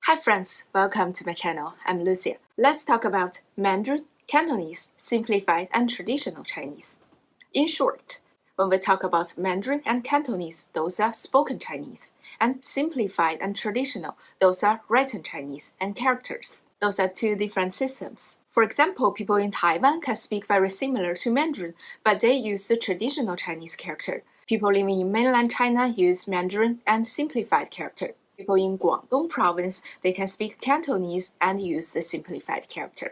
Hi friends, welcome to my channel. I'm Lucia. Let's talk about Mandarin, Cantonese, simplified and traditional Chinese. In short, when we talk about Mandarin and Cantonese, those are spoken Chinese, and simplified and traditional, those are written Chinese and characters. Those are two different systems. For example, people in Taiwan can speak very similar to Mandarin, but they use the traditional Chinese character. People living in mainland China use Mandarin and simplified character. People in Guangdong province, they can speak Cantonese and use the simplified character.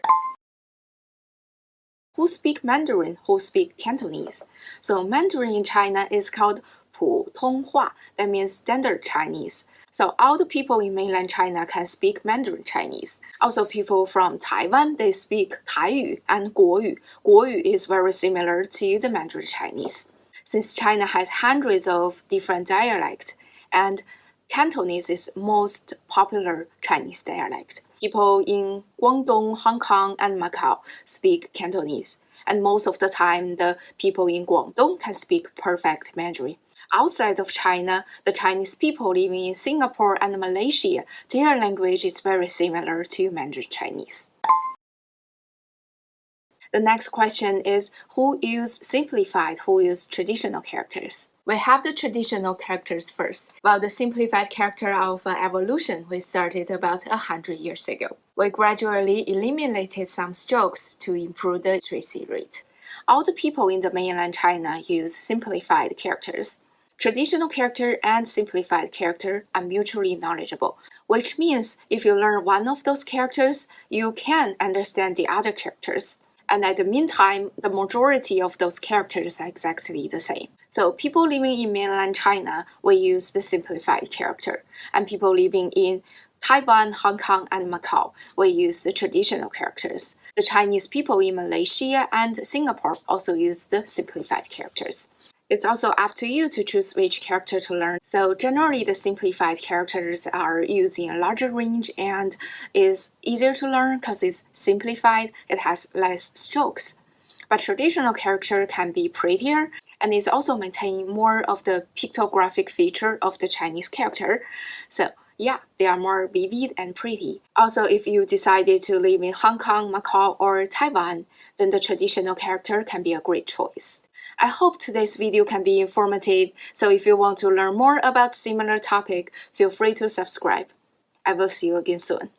Who speak Mandarin, who speak Cantonese? So Mandarin in China is called 普通话, that means standard Chinese. So all the people in mainland China can speak Mandarin Chinese. Also people from Taiwan, they speak Taiyu and Guoyu. Guoyu is very similar to the Mandarin Chinese. Since China has hundreds of different dialects, and Cantonese is most popular Chinese dialect. People in Guangdong, Hong Kong, and Macau speak Cantonese, and most of the time, the people in Guangdong can speak perfect Mandarin. Outside of China, the Chinese people living in Singapore and Malaysia, their language is very similar to Mandarin Chinese. The next question is, who use simplified, who use traditional characters? We have the traditional characters first, while the simplified character of evolution we started about 100 years ago. We gradually eliminated some strokes to improve the literacy rate. All the people in the mainland China use simplified characters. Traditional character and simplified character are mutually knowledgeable, which means if you learn one of those characters, you can understand the other characters. And at the meantime, the majority of those characters are exactly the same. So people living in mainland China will use the simplified character, and people living in Taiwan, Hong Kong, and Macau will use the traditional characters. The Chinese people in Malaysia and Singapore also use the simplified characters. It's also up to you to choose which character to learn. So generally, the simplified characters are used in a larger range and is easier to learn because it's simplified, it has less strokes. But traditional character can be prettier and is also maintaining more of the pictographic feature of the Chinese character. So yeah, they are more vivid and pretty. Also, if you decided to live in Hong Kong, Macau, or Taiwan, then the traditional character can be a great choice. I hope today's video can be informative, so if you want to learn more about similar topic, feel free to subscribe. I will see you again soon.